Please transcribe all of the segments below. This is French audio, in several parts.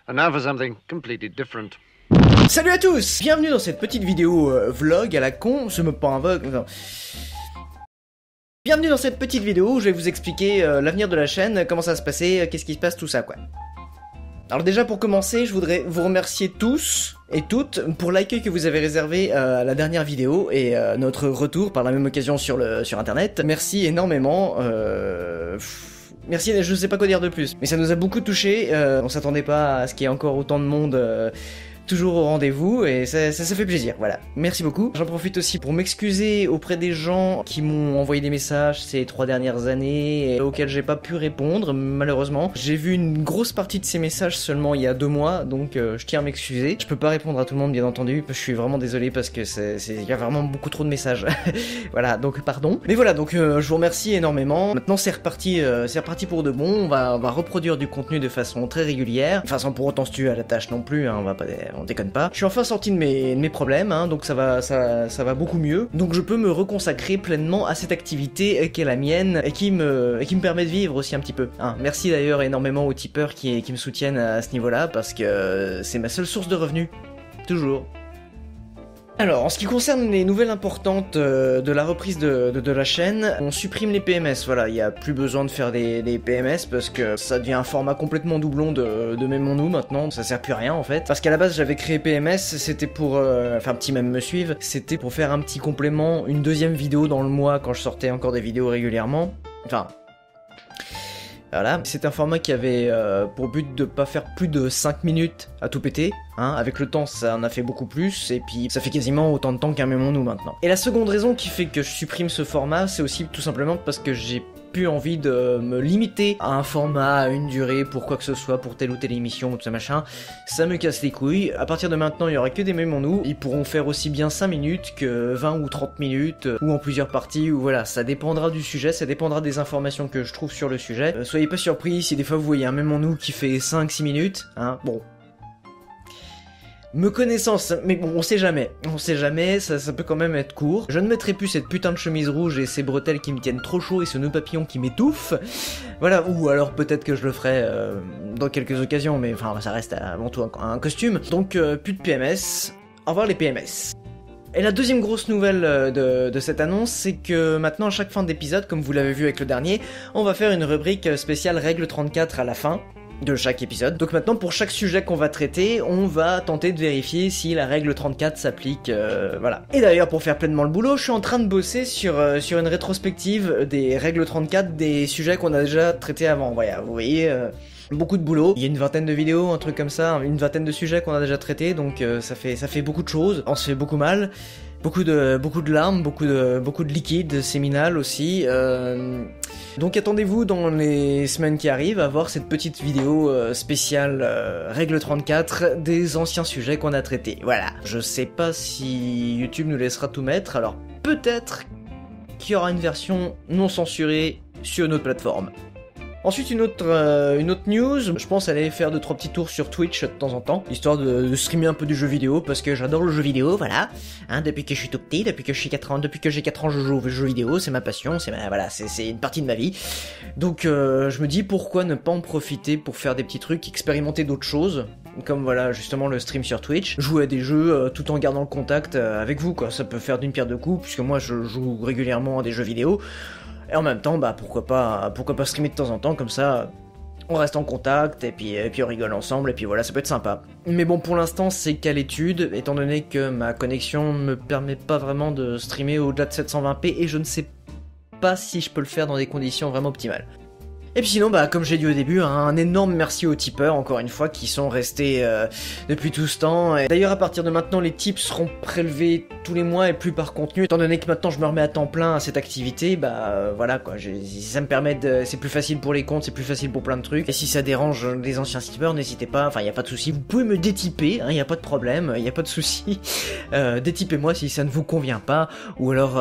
And now for something completely different. Salut à tous, bienvenue dans cette petite vidéo vlog à la con, c'est même pas un vlog, non. Bienvenue dans cette petite vidéo où je vais vous expliquer l'avenir de la chaîne, comment ça va se passer, qu'est-ce qui se passe, tout ça quoi. Alors déjà pour commencer, je voudrais vous remercier tous et toutes pour l'accueil que vous avez réservé à la dernière vidéo et notre retour par la même occasion sur internet. Merci énormément, merci, je sais pas quoi dire de plus, mais ça nous a beaucoup touché, on s'attendait pas à ce qu'il y ait encore autant de monde toujours au rendez-vous et ça fait plaisir, voilà. Merci beaucoup. J'en profite aussi pour m'excuser auprès des gens qui m'ont envoyé des messages ces 3 dernières années et auxquels j'ai pas pu répondre, malheureusement. J'ai vu une grosse partie de ces messages seulement il y a 2 mois, donc je tiens à m'excuser. Je peux pas répondre à tout le monde, bien entendu, je suis vraiment désolé parce que il y a vraiment beaucoup trop de messages. Voilà, donc pardon. Mais voilà, donc je vous remercie énormément. Maintenant c'est reparti pour de bon, on va reproduire du contenu de façon très régulière, enfin sans pour autant se tuer à la tâche non plus, hein, on déconne pas. Je suis enfin sorti de mes problèmes, hein, donc ça va beaucoup mieux. Donc je peux me reconsacrer pleinement à cette activité qui est la mienne et qui me permet de vivre aussi un petit peu. Hein. Merci d'ailleurs énormément aux tipeurs qui me soutiennent à ce niveau-là parce que c'est ma seule source de revenus. Toujours. Alors, en ce qui concerne les nouvelles importantes de la reprise de la chaîne, on supprime les PMS, voilà, il n'y a plus besoin de faire des PMS parce que ça devient un format complètement doublon de Mêmons-nous maintenant, ça sert plus à rien en fait. Parce qu'à la base j'avais créé PMS, c'était pour, enfin petit même me suivent, c'était pour faire un petit complément, une deuxième vidéo dans le mois quand je sortais encore des vidéos régulièrement, enfin... Voilà, c'est un format qui avait pour but de pas faire plus de 5 minutes à tout péter, hein. Avec le temps ça en a fait beaucoup plus, et puis ça fait quasiment autant de temps qu'un Mêmons-nous maintenant. Et la seconde raison qui fait que je supprime ce format, c'est aussi tout simplement parce que j'ai plus envie de me limiter à un format, à une durée, pour quoi que ce soit, pour telle ou telle émission, ou tout ça machin, ça me casse les couilles. À partir de maintenant, il y aura que des Mêmons-nous, ils pourront faire aussi bien 5 minutes que 20 ou 30 minutes, ou en plusieurs parties, ou voilà, ça dépendra du sujet, ça dépendra des informations que je trouve sur le sujet. Soyez pas surpris si des fois vous voyez un Mêmons-nous qui fait 5-6 minutes, hein, bon... Me connaissant, mais bon, on sait jamais, ça peut quand même être court. Je ne mettrai plus cette putain de chemise rouge et ces bretelles qui me tiennent trop chaud et ce nœud papillon qui m'étouffe. Voilà, ou alors peut-être que je le ferai dans quelques occasions, mais enfin ça reste avant tout un costume. Donc plus de PMS, au revoir les PMS. Et la deuxième grosse nouvelle de cette annonce, c'est que maintenant à chaque fin d'épisode, comme vous l'avez vu avec le dernier, on va faire une rubrique spéciale règle 34 à la fin de chaque épisode. Donc maintenant pour chaque sujet qu'on va traiter, on va tenter de vérifier si la règle 34 s'applique, voilà. Et d'ailleurs pour faire pleinement le boulot, je suis en train de bosser sur une rétrospective des règles 34 des sujets qu'on a déjà traités avant. Voilà, vous voyez, beaucoup de boulot. Il y a une vingtaine de vidéos, un truc comme ça, une vingtaine de sujets qu'on a déjà traités, donc ça fait beaucoup de choses. On se fait beaucoup mal. Beaucoup de larmes, beaucoup de liquide séminal aussi. Donc attendez-vous dans les semaines qui arrivent à voir cette petite vidéo spéciale règle 34 des anciens sujets qu'on a traités. Voilà. Je sais pas si YouTube nous laissera tout mettre, alors peut-être qu'il y aura une version non censurée sur une autre plateforme. Ensuite une autre news, je pense aller faire 2-3 petits tours sur Twitch de temps en temps, histoire de streamer un peu du jeu vidéo, parce que j'adore le jeu vidéo, voilà, hein, depuis que je suis tout petit, depuis que j'ai 4 ans je joue aux jeux vidéo, c'est ma passion, voilà, c'est une partie de ma vie, donc je me dis pourquoi ne pas en profiter pour faire des petits trucs, expérimenter d'autres choses, comme voilà justement le stream sur Twitch, jouer à des jeux tout en gardant le contact avec vous quoi, ça peut faire d'une pierre deux coups, puisque moi je joue régulièrement à des jeux vidéo, et en même temps, bah pourquoi pas streamer de temps en temps, comme ça, on reste en contact, et puis on rigole ensemble, et puis voilà, ça peut être sympa. Mais bon, pour l'instant, c'est qu'à l'étude, étant donné que ma connexion me permet pas vraiment de streamer au-delà de 720p, et je ne sais pas si je peux le faire dans des conditions vraiment optimales. Et puis sinon, bah comme j'ai dit au début, hein, un énorme merci aux tipeurs, encore une fois, qui sont restés depuis tout ce temps. Et d'ailleurs, à partir de maintenant, les tips seront prélevés tous les mois et plus par contenu. Étant donné que maintenant je me remets à temps plein à cette activité, bah voilà quoi, ça me permet c'est plus facile pour les comptes, c'est plus facile pour plein de trucs. Et si ça dérange les anciens tipeurs, n'hésitez pas, enfin y a pas de souci, vous pouvez me détiper, hein, y a pas de problème, y a pas de souci. Détipez-moi si ça ne vous convient pas, ou alors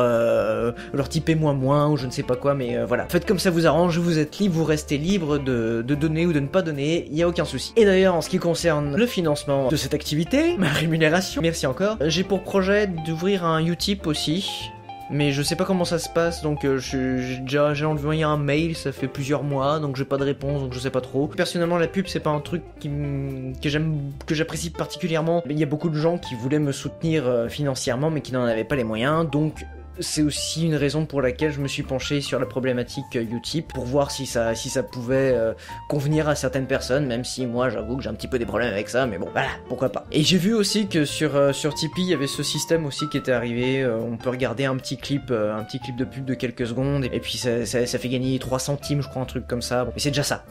tipez-moi moins, ou je ne sais pas quoi, mais voilà. Faites comme ça vous arrange, vous êtes libre, vous restez libre de donner ou de ne pas donner, il y a aucun souci. Et d'ailleurs, en ce qui concerne le financement de cette activité, ma rémunération, merci encore, j'ai pour projet d'ouvrir un Utip aussi. mais je sais pas comment ça se passe, donc j'ai envoyé un mail, ça fait plusieurs mois, donc j'ai pas de réponse, donc je sais pas trop. Personnellement, la pub, c'est pas un truc que j'apprécie particulièrement. Il y a beaucoup de gens qui voulaient me soutenir financièrement, mais qui n'en avaient pas les moyens, donc c'est aussi une raison pour laquelle je me suis penché sur la problématique Utip, pour voir si ça pouvait convenir à certaines personnes, même si moi j'avoue que j'ai un petit peu des problèmes avec ça, mais bon, voilà, pourquoi pas. Et j'ai vu aussi que sur Tipeee, il y avait ce système aussi qui était arrivé, on peut regarder un petit clip de pub de quelques secondes, et puis ça fait gagner 3 centimes, je crois, un truc comme ça, bon, mais c'est déjà ça.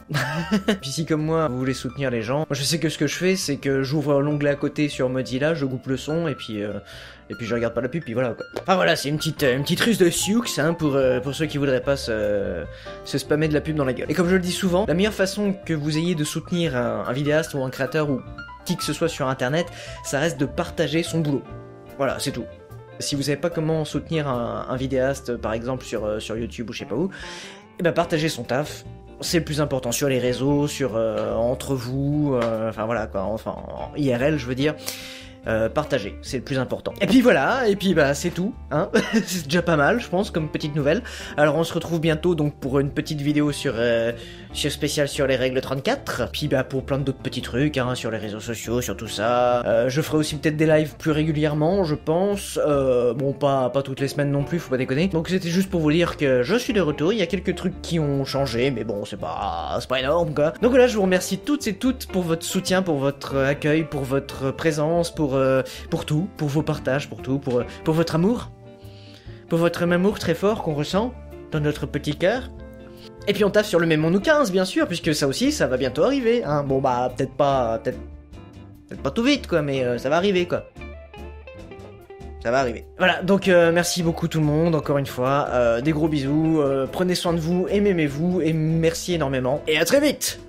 Puis si comme moi, vous voulez soutenir les gens, moi je sais que ce que je fais, c'est que j'ouvre l'onglet à côté sur Mozilla, je coupe le son, et puis je regarde pas la pub, puis voilà quoi. Enfin voilà, c'est une petite ruse de Sioux, hein, pour ceux qui voudraient pas se spammer de la pub dans la gueule. Et comme je le dis souvent, la meilleure façon que vous ayez de soutenir un vidéaste ou un créateur ou qui que ce soit sur internet, ça reste de partager son boulot. Voilà, c'est tout. Si vous savez pas comment soutenir un vidéaste, par exemple sur YouTube ou je sais pas où, et ben partagez son taf. C'est le plus important sur les réseaux, entre vous, enfin voilà quoi, enfin en IRL je veux dire. Partager, c'est le plus important. Et puis voilà, et puis bah c'est tout, hein. C'est déjà pas mal, je pense, comme petite nouvelle. Alors on se retrouve bientôt donc pour une petite vidéo sur spécial sur les règles 34. Puis bah pour plein d'autres petits trucs, hein, sur les réseaux sociaux, sur tout ça. Je ferai aussi peut-être des lives plus régulièrement, je pense. Bon, pas toutes les semaines non plus, faut pas déconner. Donc c'était juste pour vous dire que je suis de retour. Il y a quelques trucs qui ont changé, mais bon, c'est pas énorme quoi. Donc voilà, je vous remercie toutes et toutes pour votre soutien, pour votre accueil, pour votre présence, pour tout, pour vos partages, pour tout, pour votre amour. Pour votre même amour très fort qu'on ressent dans notre petit cœur. Et puis on taffe sur le Mémons-nous 15, bien sûr, puisque ça aussi, ça va bientôt arriver, hein. Bon bah, peut-être pas tout vite, quoi, mais ça va arriver, quoi. Ça va arriver. Voilà, donc merci beaucoup tout le monde, encore une fois. Des gros bisous, prenez soin de vous, aimez-vous, et merci énormément. Et à très vite!